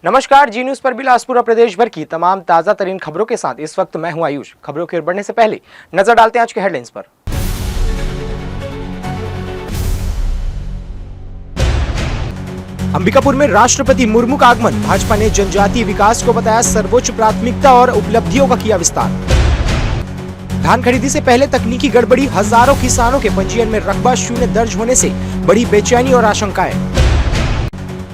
नमस्कार, जी न्यूज पर बिलासपुर और प्रदेश भर की तमाम ताजा तरीन खबरों के साथ इस वक्त मैं हूं आयुष। खबरों की ओर बढ़ने से पहले नजर डालते हैं आज के हेडलाइंस पर। अंबिकापुर में राष्ट्रपति मुर्मू का आगमन, भाजपा ने जनजातीय विकास को बताया सर्वोच्च प्राथमिकता और उपलब्धियों का किया विस्तार। धान खरीदी से पहले तकनीकी गड़बड़ी, हजारों किसानों के पंजीयन में रकबा शून्य दर्ज होने से बड़ी बेचैनी और आशंकाएं।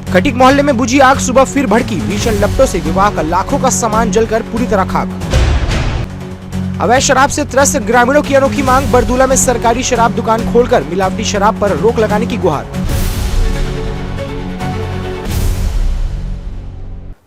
खटीक मोहल्ले में बुझी आग, सुबह फिर भड़की, भीषण लपटों से विवाह का लाखों का सामान जलकर पूरी तरह खाक। अवैध शराब से त्रस्त ग्रामीणों की अनोखी मांग, बरदूला में सरकारी शराब दुकान खोलकर मिलावटी शराब पर रोक लगाने की गुहार।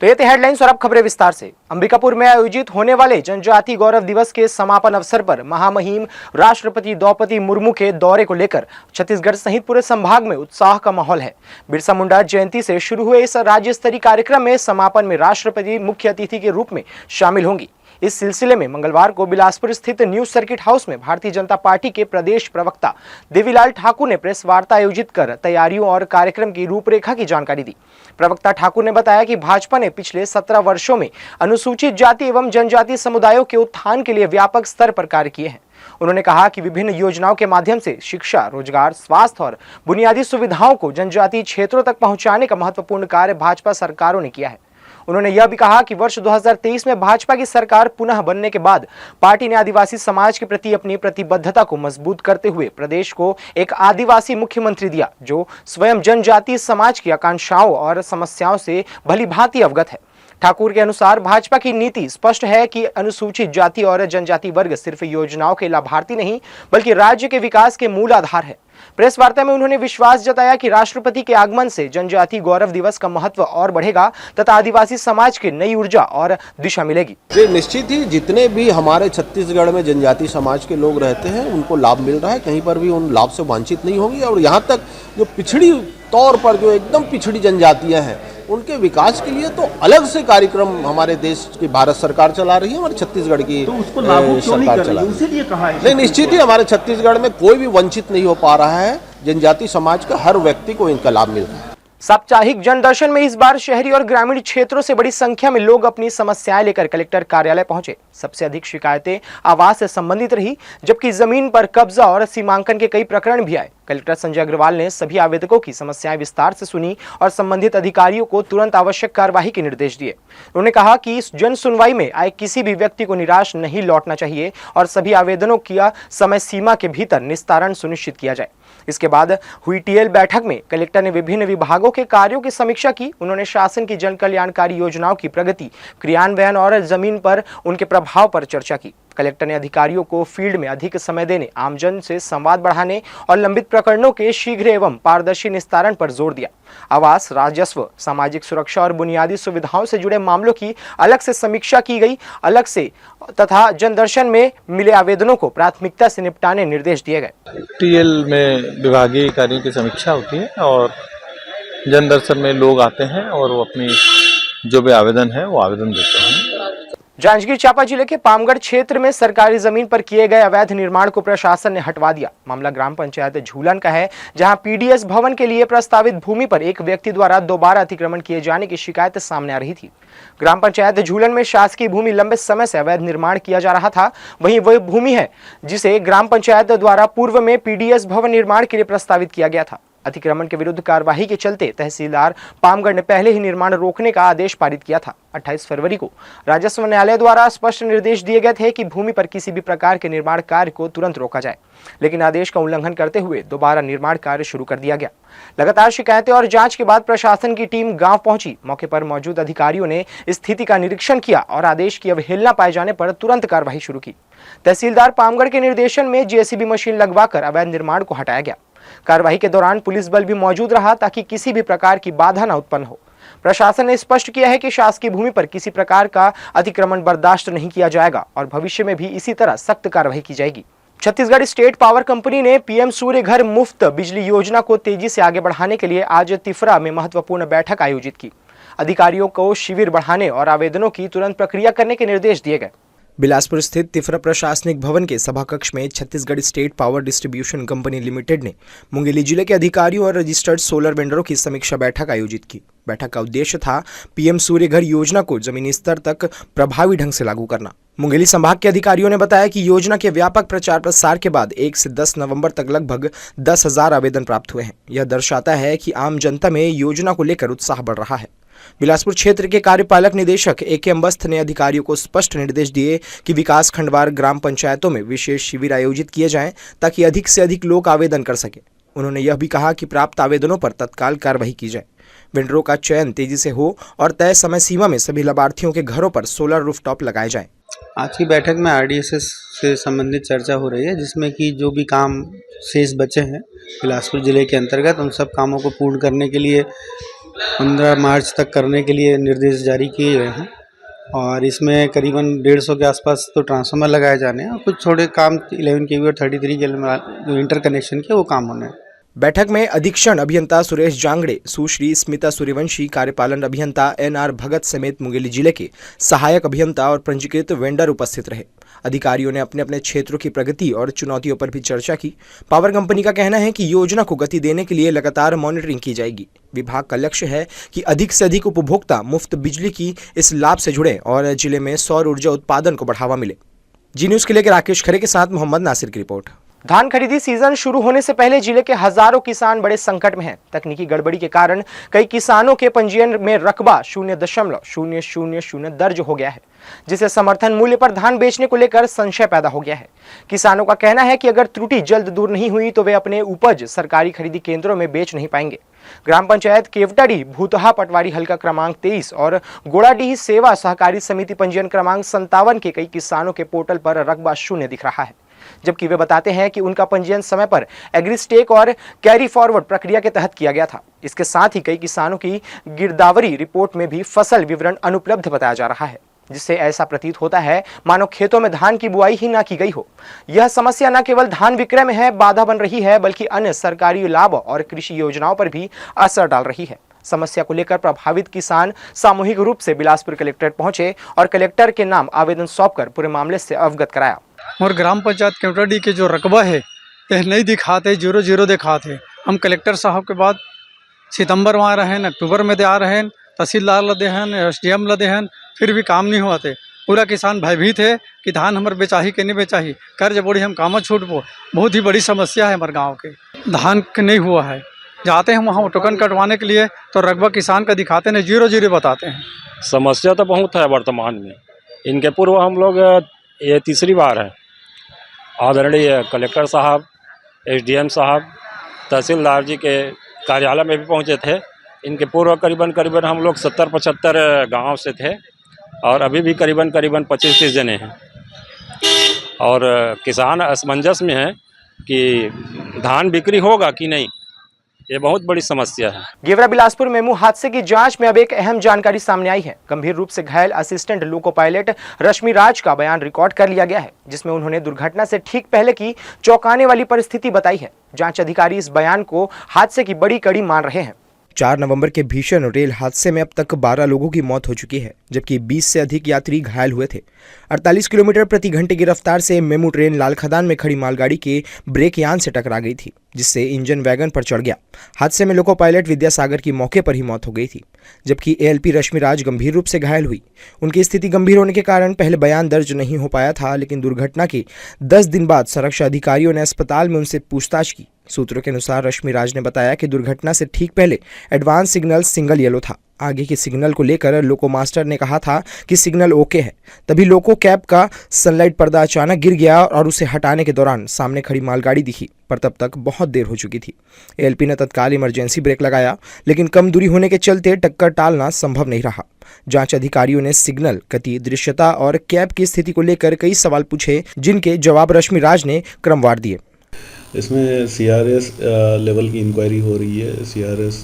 तो ये थे हेडलाइंस और अब खबरें विस्तार से। अंबिकापुर में आयोजित होने वाले जनजाति गौरव दिवस के समापन अवसर पर महामहिम राष्ट्रपति द्रौपदी मुर्मू के दौरे को लेकर छत्तीसगढ़ सहित पूरे संभाग में उत्साह का माहौल है। बिरसा मुंडा जयंती से शुरू हुए इस राज्य स्तरीय कार्यक्रम में समापन में राष्ट्रपति मुख्य अतिथि के रूप में शामिल होंगी। इस सिलसिले में मंगलवार को बिलासपुर स्थित न्यू सर्किट हाउस में भारतीय जनता पार्टी के प्रदेश प्रवक्ता देवीलाल ठाकुर ने प्रेस वार्ता आयोजित कर तैयारियों और कार्यक्रम की रूपरेखा की जानकारी दी। प्रवक्ता ठाकुर ने बताया कि भाजपा ने पिछले 17 वर्षों में अनुसूचित जाति एवं जनजाति समुदायों के उत्थान के लिए व्यापक स्तर पर कार्य किए हैं। उन्होंने कहा कि विभिन्न योजनाओं के माध्यम से शिक्षा, रोजगार, स्वास्थ्य और बुनियादी सुविधाओं को जनजातीय क्षेत्रों तक पहुंचाने का महत्वपूर्ण कार्य भाजपा सरकारों ने किया है। उन्होंने यह भी कहा कि वर्ष 2023 में भाजपा की सरकार पुनः बनने के बाद पार्टी ने आदिवासी समाज के प्रति अपनी प्रतिबद्धता को मजबूत करते हुए प्रदेश को एक आदिवासी मुख्यमंत्री दिया, जो स्वयं जनजातीय समाज की आकांक्षाओं और समस्याओं से भलीभांति अवगत है। ठाकुर के अनुसार भाजपा की नीति स्पष्ट है कि अनुसूचित जाति और जनजाति वर्ग सिर्फ योजनाओं के लाभार्थी नहीं बल्कि राज्य के विकास के मूल आधार है। प्रेस वार्ता में उन्होंने विश्वास जताया कि राष्ट्रपति के आगमन से जनजाति गौरव दिवस का महत्व और बढ़ेगा तथा आदिवासी समाज की नई ऊर्जा और दिशा मिलेगी। निश्चित ही जितने भी हमारे छत्तीसगढ़ में जनजाति समाज के लोग रहते हैं उनको लाभ मिल रहा है, कहीं पर भी उन लाभ से वंचित नहीं होंगी। और यहाँ तक जो पिछड़ी तौर पर जो एकदम पिछड़ी जनजातियाँ हैं उनके विकास के लिए तो अलग से कार्यक्रम हमारे देश की भारत सरकार चला रही है, हमारे छत्तीसगढ़ की तो उसको लागू सरकार चला रही है। नहीं, निश्चित ही हमारे छत्तीसगढ़ में कोई भी वंचित नहीं हो पा रहा है। जनजाति समाज का हर व्यक्ति को इनका लाभ मिल रहा है। साप्ताहिक जनदर्शन में इस बार शहरी और ग्रामीण क्षेत्रों से बड़ी संख्या में लोग अपनी समस्याएं लेकर कलेक्टर कार्यालय पहुंचे। सबसे अधिक शिकायतें आवास से संबंधित रही, जबकि जमीन पर कब्जा और सीमांकन के कई प्रकरण भी आए। कलेक्टर संजय अग्रवाल ने सभी आवेदकों की समस्याएं विस्तार से सुनी और संबंधित अधिकारियों को तुरंत आवश्यक कार्यवाही के निर्देश दिए। उन्होंने कहा कि इस जन सुनवाई में आए किसी भी व्यक्ति को निराश नहीं लौटना चाहिए और सभी आवेदनों का समय सीमा के भीतर निस्तारण सुनिश्चित किया जाए। इसके बाद हुई टीएल बैठक में कलेक्टर ने विभिन्न विभागों के कार्यों की समीक्षा की। उन्होंने शासन की जन कल्याणकारी योजनाओं की प्रगति, क्रियान्वयन और जमीन पर उनके प्रभाव पर चर्चा की। कलेक्टर ने अधिकारियों को फील्ड में अधिक समय देने, आमजन से संवाद बढ़ाने और लंबित प्रकरणों के शीघ्र एवं पारदर्शी निस्तारण पर जोर दिया। आवास, राजस्व, सामाजिक सुरक्षा और बुनियादी सुविधाओं से जुड़े मामलों की अलग से समीक्षा की गई अलग से तथा जनदर्शन में मिले आवेदनों को प्राथमिकता से निपटाने निर्देश दिए गए। टीएल में विभागीय कार्यों की समीक्षा होती है और जनदर्शन में लोग आते हैं और वो अपनी जो भी आवेदन है वो आवेदन देते हैं। जांजगीर चांपा जिले के पामगढ़ क्षेत्र में सरकारी जमीन पर किए गए अवैध निर्माण को प्रशासन ने हटवा दिया। मामला ग्राम पंचायत झूलन का है, जहां पीडीएस भवन के लिए प्रस्तावित भूमि पर एक व्यक्ति द्वारा दोबारा अतिक्रमण किए जाने की शिकायत सामने आ रही थी। ग्राम पंचायत झूलन में शासकीय भूमि लंबे समय से अवैध निर्माण किया जा रहा था। वहीं वह भूमि है जिसे ग्राम पंचायत द्वारा पूर्व में पीडीएस भवन निर्माण के लिए प्रस्तावित किया गया था। अतिक्रमण के विरुद्ध कार्यवाही के चलते तहसीलदार पामगढ़ ने पहले ही निर्माण रोकने का आदेश पारित किया था। 28 फरवरी को राजस्व न्यायालय द्वारा स्पष्ट निर्देश दिए गए थे कि भूमि पर किसी भी प्रकार के निर्माण कार्य को तुरंत रोका जाए, लेकिन आदेश का उल्लंघन करते हुए दोबारा निर्माण कार्य शुरू कर दिया गया। लगातार शिकायतें और जांच के बाद प्रशासन की टीम गांव पहुंची। मौके पर मौजूद अधिकारियों ने स्थिति का निरीक्षण किया और आदेश की अवहेलना पाए जाने पर तुरंत कार्यवाही शुरू की। तहसीलदार पामगढ़ के निर्देशन में जेसीबी मशीन लगवाकर अवैध निर्माण को हटाया गया। कार्यवाही के दौरान पुलिस बल भी मौजूद रहा ताकि किसी भी प्रकार की बाधा न उत्पन्न हो। प्रशासन ने स्पष्ट किया है कि शासकीय भूमि पर किसी प्रकार का अतिक्रमण बर्दाश्त नहीं किया जाएगा और भविष्य में भी इसी तरह सख्त कार्यवाही की जाएगी। छत्तीसगढ़ स्टेट पावर कंपनी ने पीएम सूर्य घर मुफ्त बिजली योजना को तेजी से आगे बढ़ाने के लिए आज तिफरा में महत्वपूर्ण बैठक आयोजित की। अधिकारियों को शिविर बढ़ाने और आवेदनों की तुरंत प्रक्रिया करने के निर्देश दिए गए। बिलासपुर स्थित तिफरा प्रशासनिक भवन के सभा कक्ष में Chhattisgarh state power distribution company limited ने मुंगेली जिले के अधिकारियों और रजिस्टर्ड सोलर वेंडरों की समीक्षा बैठक आयोजित की। बैठक का उद्देश्य था पीएम सूर्य घर योजना को जमीनी स्तर तक प्रभावी ढंग से लागू करना। मुंगेली संभाग के अधिकारियों ने बताया कि योजना के व्यापक प्रचार प्रसार के बाद 1 से 10 नवंबर तक लगभग 10,000 आवेदन प्राप्त हुए हैं। यह दर्शाता है कि आम जनता में योजना को लेकर उत्साह बढ़ रहा है। बिलासपुर क्षेत्र के कार्यपालक निदेशक AK अम्बस्थ ने अधिकारियों को स्पष्ट निर्देश दिए कि विकास खंडवार ग्राम पंचायतों में विशेष शिविर आयोजित किए जाएं ताकि अधिक से अधिक लोग आवेदन कर सकें। उन्होंने यह भी कहा कि प्राप्त आवेदनों पर तत्काल कार्रवाई की जाए, वेंडरों का चयन तेजी से हो और तय समय सीमा में सभी लाभार्थियों के घरों पर सोलर रूफटॉप लगाए जाएं। आज की बैठक में RDSS से संबंधित चर्चा हो रही है, जिसमें कि जो भी काम शेष बचे हैं बिलासपुर जिले के अंतर्गत उन सब कामों को पूर्ण करने के लिए 15 मार्च तक करने के लिए निर्देश जारी किए गए हैं। और इसमें करीबन 150 के आसपास तो ट्रांसफार्मर लगाए जाने हैं और कुछ छोटे काम 11 kV और 33 kV जो इंटर कनेक्शन के वो काम होने हैं। बैठक में अधीक्षण अभियंता सुरेश जांगड़े, सुश्री स्मिता सूर्यवंशी, कार्यपालन अभियंता NR भगत समेत मुंगेली जिले के सहायक अभियंता और पंजीकृत वेंडर उपस्थित रहे। अधिकारियों ने अपने अपने क्षेत्रों की प्रगति और चुनौतियों पर भी चर्चा की। पावर कंपनी का कहना है कि योजना को गति देने के लिए लगातार मॉनिटरिंग की जाएगी। विभाग का लक्ष्य है कि अधिक से अधिक उपभोक्ता मुफ्त बिजली की इस लाभ से जुड़े और जिले में सौर ऊर्जा उत्पादन को बढ़ावा मिले। जी न्यूज के लिए राकेश खरे के साथ मोहम्मद नासिर की रिपोर्ट। धान खरीदी सीजन शुरू होने से पहले जिले के हजारों किसान बड़े संकट में हैं। तकनीकी गड़बड़ी के कारण कई किसानों के पंजीयन में रकबा 0.000 दर्ज हो गया है, जिससे समर्थन मूल्य पर धान बेचने को लेकर संशय पैदा हो गया है। किसानों का कहना है कि अगर त्रुटि जल्द दूर नहीं हुई तो वे अपने उपज सरकारी खरीदी केंद्रों में बेच नहीं पाएंगे। ग्राम पंचायत केवटाडी, भूतहा पटवारी हल्का क्रमांक 23 और गोड़ाडीह सेवा सहकारी समिति पंजीयन क्रमांक 57 के कई किसानों के पोर्टल पर रकबा 0 दिख रहा है, जबकि वे बताते हैं कि उनका पंजीयन समय पर एग्रीस्टेक और कैरी फॉरवर्ड प्रक्रिया के तहत किया गया था। इसके साथ ही कई किसानों की गिरदावरी रिपोर्ट में भी फसल विवरण अनुपलब्ध बताया जा रहा है, जिससे ऐसा प्रतीत होता है मानो खेतों में धान की बुआई ही ना की गई हो। यह समस्या न केवल धान विक्रय में है बाधा बन रही है, बल्कि अन्य सरकारी लाभ और कृषि योजनाओं पर भी असर डाल रही है। समस्या को लेकर प्रभावित किसान सामूहिक रूप से बिलासपुर कलेक्ट्रेट पहुंचे और कलेक्टर के नाम आवेदन सौंपकर पूरे मामले से अवगत कराया। और ग्राम पंचायत केवटाडी के जो रकबा है यह नहीं दिखाते, 0-0 दिखाते। हम कलेक्टर साहब के बाद सितंबर में आ रहे हैं, अक्टूबर में आ रहे हैं, तहसीलदार लदे हैं, SDM लदे हैं, फिर भी काम नहीं हुआ थे। पूरा किसान भयभीत है कि धान हमारे बेचाही कि नहीं बेचाही, कर्ज बोड़ी हम काम छूटबो। बहुत ही बड़ी समस्या है हमारे गाँव के, धान के नहीं हुआ है। जाते हैं वहाँ टोकन कटवाने के लिए तो रकबा किसान का दिखाते हैं, 0-0 बताते हैं। समस्या तो बहुत है वर्तमान में। इनके पूर्व हम लोग ये तीसरी बार है, आदरणीय कलेक्टर साहब, SDM साहब, तहसीलदार जी के कार्यालय में भी पहुंचे थे। इनके पूर्व करीबन हम लोग 70-75 गांव से थे और अभी भी करीबन 25-30 जने हैं। और किसान असमंजस में है कि धान बिक्री होगा कि नहीं, ये बहुत बड़ी समस्या है। गेवरा बिलासपुर मेमू हादसे की जांच में अब एक अहम जानकारी सामने आई है। गंभीर रूप से घायल असिस्टेंट लोको पायलट रश्मि राज का बयान रिकॉर्ड कर लिया गया है, जिसमें उन्होंने दुर्घटना से ठीक पहले की चौंकाने वाली परिस्थिति बताई है। जांच अधिकारी इस बयान को हादसे की बड़ी कड़ी मान रहे हैं। 4 नवंबर के भीषण रेल हादसे में अब तक 12 लोगों की मौत हो चुकी है, जबकि 20 से अधिक यात्री घायल हुए थे। 48 किलोमीटर प्रति घंटे की रफ्तार से मेमू ट्रेन लाल खदान में खड़ी मालगाड़ी के ब्रेक यान से टकरा गई थी, जिससे इंजन वैगन पर चढ़ गया। हादसे में लोको पायलट विद्यासागर की मौके पर ही मौत हो गई थी, जबकि ALP रश्मि राज गंभीर रूप से घायल हुई। उनकी स्थिति गंभीर होने के कारण पहले बयान दर्ज नहीं हो पाया था, लेकिन दुर्घटना के 10 दिन बाद सुरक्षा अधिकारियों ने अस्पताल में उनसे पूछताछ की। सूत्रों के अनुसार रश्मि राज ने बताया कि दुर्घटना से ठीक पहले एडवांस सिग्नल सिंगल येलो था। आगे के सिग्नल को लेकर लोको मास्टर ने कहा था कि सिग्नल ओके है। तभी लोको कैब का सनलाइट पर्दा अचानक गिर गया और उसे हटाने के दौरान सामने खड़ी मालगाड़ी दिखी, पर तब तक बहुत देर हो चुकी थी। ALP ने तत्काल इमरजेंसी ब्रेक लगाया, लेकिन कम दूरी होने के चलते टक्कर टालना संभव नहीं रहा। जांच अधिकारियों ने सिग्नल, गति, दृश्यता और कैब की स्थिति को लेकर कई सवाल पूछे, जिनके जवाब रश्मि राज ने क्रमवार दिए। इसमें CRS लेवल की इंक्वायरी हो रही है। CRS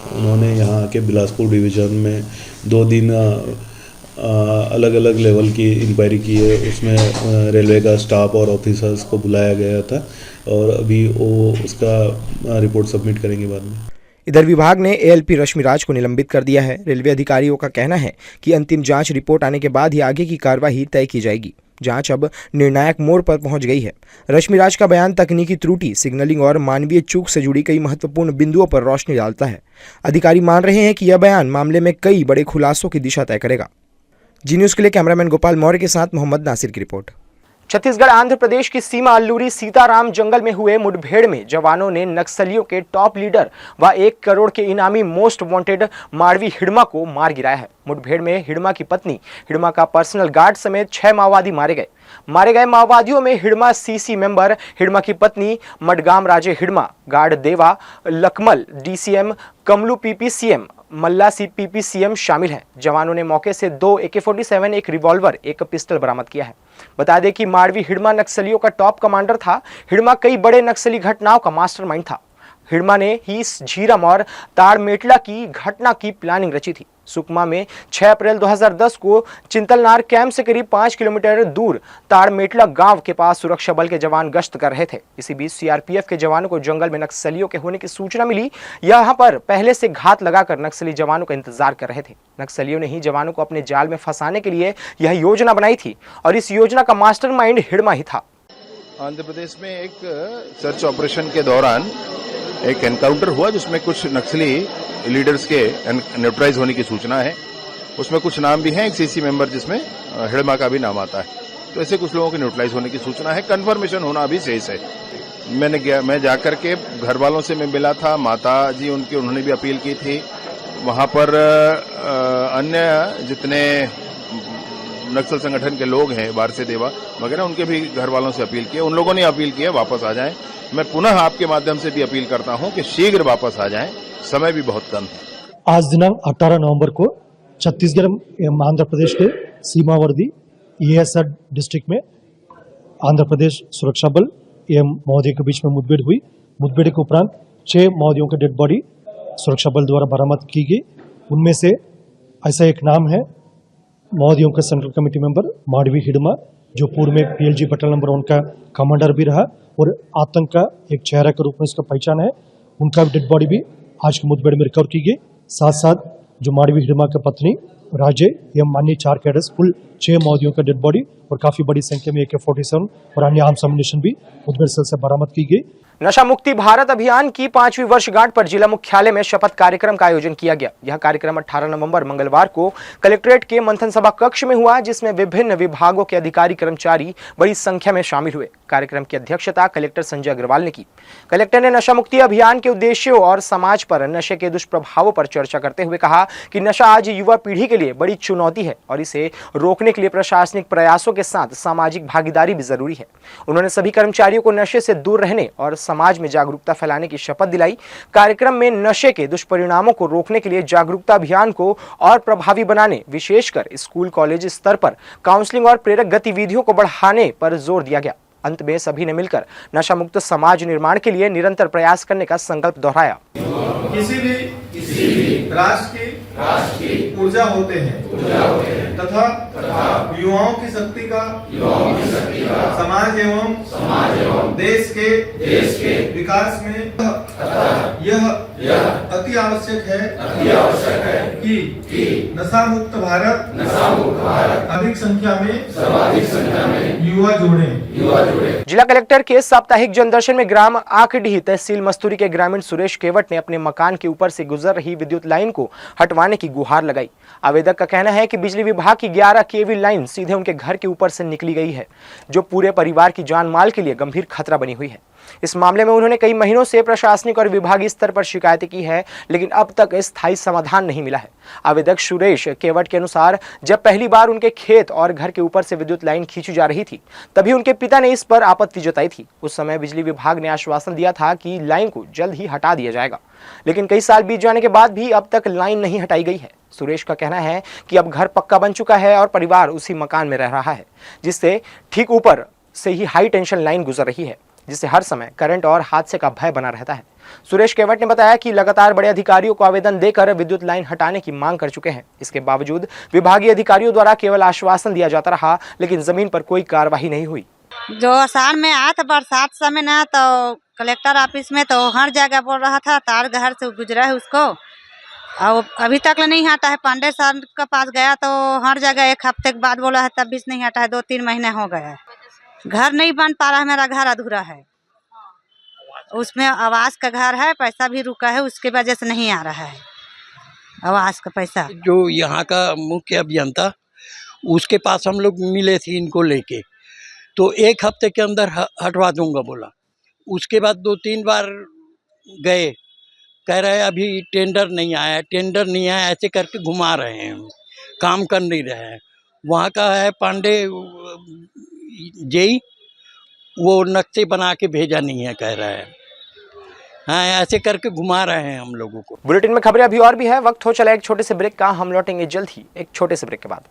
उन्होंने यहाँ के बिलासपुर डिवीज़न में 2 दिन अलग अलग लेवल की इंक्वायरी की है। उसमें रेलवे का स्टाफ और ऑफिसर्स को बुलाया गया था और अभी वो उसका रिपोर्ट सबमिट करेंगे बाद में। इधर विभाग ने एएलपी रश्मि राज को निलंबित कर दिया है। रेलवे अधिकारियों का कहना है कि अंतिम जांच रिपोर्ट आने के बाद ही आगे की कार्रवाई तय की जाएगी। जांच अब निर्णायक मोड़ पर पहुंच गई है। रश्मि राज का बयान तकनीकी त्रुटि, सिग्नलिंग और मानवीय चूक से जुड़ी कई महत्वपूर्ण बिंदुओं पर रोशनी डालता है। अधिकारी मान रहे हैं कि यह बयान मामले में कई बड़े खुलासों की दिशा तय करेगा। जी न्यूज़ के लिए कैमरामैन गोपाल मौर्य के साथ मोहम्मद नासिर की रिपोर्ट। छत्तीसगढ़ आंध्र प्रदेश की सीमा अल्लूरी सीताराम जंगल में हुए मुठभेड़ में जवानों ने नक्सलियों के टॉप लीडर व 1 करोड़ के इनामी मोस्ट वांटेड माड़वी हिड़मा को मार गिराया है। मुठभेड़ में हिड़मा की पत्नी, हिड़मा का पर्सनल गार्ड समेत 6 माओवादी मारे गए। मारे गए माओवादियों में हिड़मा सीसी मेंबर, हिड़मा की पत्नी मडगाम राजे हिड़मा, गार्ड देवा लकमल, डीसीएम कमलू पीपीसीएम, मल्ला पीपीसीएम शामिल हैं। जवानों ने मौके से 2 AK-47, एक रिवॉल्वर, एक पिस्टल बरामद किया है। बता दें कि माड़वी हिड़मा नक्सलियों का टॉप कमांडर था। हिड़मा कई बड़े नक्सली घटनाओं का मास्टरमाइंड था। हिड़मा ने ही झीरम और ताड़मेटला की घटना की प्लानिंग रची थी। सुकमा में 6 अप्रैल 2010 को चिंतलनार कैंप से करीब 5 किलोमीटर दूर ताड़मेटला गांव के पास सुरक्षा बल के जवान गश्त कर रहे थे। इसी बीच सीआरपीएफ के जवानों को जंगल में नक्सलियों के होने की सूचना मिली। यहां पर पहले से घात लगाकर नक्सली जवानों का इंतजार कर रहे थे। नक्सलियों ने ही जवानों को अपने जाल में फंसाने के लिए यह योजना बनाई थी और इस योजना का मास्टरमाइंड हिड़मा ही था। आंध्र प्रदेश में एक सर्च ऑपरेशन के दौरान एक एनकाउंटर हुआ जिसमें कुछ नक्सली लीडर्स के न्यूट्रलाइज होने की सूचना है। उसमें कुछ नाम भी हैं, एक सीसी मेंबर जिसमें हिड़मा का भी नाम आता है। तो ऐसे कुछ लोगों के न्यूट्रलाइज होने की सूचना है। कंफर्मेशन होना अभी शेष है। मैं जाकर के घर वालों से मैं मिला था, माता जी उन्होंने भी अपील की थी। वहां पर अन्य जितने नक्सल संगठन के लोग हैं, वारसे देवा वगैरह, उनके भी घर वालों से अपील की। उन लोगों ने अपील की है वापस आ जाएं। मैं पुनः आपके माध्यम से भी अपील करता हूं कि शीघ्र वापस आ जाएं, समय भी बहुत कम है। आज दिनांक 18 नवंबर को छत्तीसगढ़ एवं आंध्र प्रदेश के सीमावर्ती ESR डिस्ट्रिक्ट में आंध्र प्रदेश सुरक्षा बल एवं माओवादियों के बीच में मुठभेड़ हुई। मुठभेड़ के उपरांत 6 माओवादियों के डेड बॉडी सुरक्षा बल द्वारा बरामद की गई। उनमें से ऐसा एक नाम है माओवादियों का central committee member Madvi Hidma, जो पूर्व में PLG बटालियन नंबर 1 का कमांडर भी रहा और आतंक का एक चेहरा के रूप में उसका पहचान है। उनका डेड बॉडी भी आज के मुठभेड़ में रिकवर की गई। साथ साथ जो माड़वी हिड़मा की पत्नी राजे एवं मान्य 4 कैडर्स, कुल 6 माओवादियों का डेड बॉडी और काफी बड़ी संख्या में AK-47 और अन्य आर्म्स एम्युनिशन भी मुठभेड़ स्थल से बरामद की गई। नशा मुक्ति भारत अभियान की 5वीं वर्षगांठ पर जिला मुख्यालय में शपथ कार्यक्रम का आयोजन किया गया। यह कार्यक्रम 18 नवंबर मंगलवार को कलेक्ट्रेट के मंथन सभा कक्ष में हुआ, जिसमें विभिन्न विभागों के अधिकारी कर्मचारी बड़ी संख्या में शामिल हुए। कार्यक्रम की अध्यक्षता कलेक्टर संजय अग्रवाल ने की। कलेक्टर ने नशा मुक्ति अभियान के उद्देश्यों और समाज पर नशे के दुष्प्रभावों पर चर्चा करते हुए कहा कि नशा आज युवा पीढ़ी के लिए बड़ी चुनौती है और इसे रोकने के लिए प्रशासनिक प्रयासों के साथ सामाजिक भागीदारी भी जरूरी है। उन्होंने सभी कर्मचारियों को नशे से दूर रहने और समाज में जागरूकता फैलाने की शपथ दिलाई। कार्यक्रम में नशे के दुष्परिणामों को रोकने के लिए जागरूकता अभियान को और प्रभावी बनाने, विशेषकर स्कूल कॉलेज स्तर पर काउंसलिंग और प्रेरक गतिविधियों को बढ़ाने पर जोर दिया गया। अंत में सभी ने मिलकर नशा मुक्त समाज निर्माण के लिए निरंतर प्रयास करने का संकल्प दोहराया। किसी भी राष्ट्र की ऊर्जा होते हैं तथा युवाओं की शक्ति का समाज एवं देश के विकास में यह अति आवश्यक है कि नशा मुक्त भारत अधिक संख्या में युवा जुड़े। जिला कलेक्टर के साप्ताहिक जनदर्शन में ग्राम आंकडीह तहसील मस्तूरी के ग्रामीण सुरेश केवट ने अपने मकान के ऊपर से गुजर रही विद्युत लाइन को हटवाने की गुहार लगाई। आवेदक का कहना है कि बिजली विभाग की 11 kV लाइन सीधे उनके घर के ऊपर से निकली गई है, जो पूरे परिवार की जान माल के लिए गंभीर खतरा बनी हुई है। इस मामले में उन्होंने कई महीनों से प्रशासनिक और विभागीय स्तर पर शिकायतें की है, लेकिन अब तक स्थायी समाधान नहीं मिला है। आवेदक सुरेश केवट के अनुसार जब पहली बार उनके खेत और घर के ऊपर से विद्युत लाइन खींची जा रही थी, तभी उनके पिता ने इस पर आपत्ति जताई थी। उस समय बिजली विभाग ने आश्वासन दिया था कि लाइन को जल्द ही हटा दिया जाएगा, लेकिन कई साल बीत जाने के बाद भी अब तक लाइन नहीं हटाई गई है। सुरेश का कहना है कि अब घर पक्का बन चुका है और परिवार उसी मकान में रह रहा है, जिससे ठीक ऊपर से ही हाई टेंशन लाइन गुजर रही है, जिससे हर समय करंट और हादसे का भय बना रहता है। सुरेश केवट ने बताया कि लगातार बड़े अधिकारियों को आवेदन देकर विद्युत लाइन हटाने की मांग कर चुके हैं। इसके बावजूद विभागीय अधिकारियों द्वारा केवल आश्वासन दिया जाता रहा, लेकिन जमीन पर कोई कार्रवाई नहीं हुई। जो आषाढ़ में आया था बरसात समय ना, तो कलेक्टर ऑफिस में तो हर जगह बोल रहा था तार घर से गुजरा है उसको, और अभी तक नहीं हटा है। पांडे सर के पास गया तो हर जगह 1 हफ्ते के बाद बोला है, तब भी नहीं हटा है। 2-3 महीने हो गए हैं, घर नहीं बन पा रहा है, मेरा घर अधूरा है। उसमें आवास का घर है, पैसा भी रुका है, उसके वजह से नहीं आ रहा है आवास का पैसा। जो यहाँ का मुख्य अभियंता, उसके पास हम लोग मिले थे इनको लेके, तो 1 हफ्ते के अंदर हटवा दूंगा बोला। उसके बाद 2-3 बार गए, कह रहे अभी टेंडर नहीं आया, टेंडर नहीं आया, ऐसे करके घुमा रहे हैं, काम कर नहीं रहे हैं। वहाँ का है पांडे जेई, वो नक्शे बना के भेजा नहीं है, कह रहा है। हाँ, ऐसे करके घुमा रहे हैं हम लोगों को। बुलेटिन में खबरें अभी और भी है, वक्त हो चला एक छोटे से ब्रेक का। हम लौटेंगे जल्द ही एक छोटे से ब्रेक के बाद।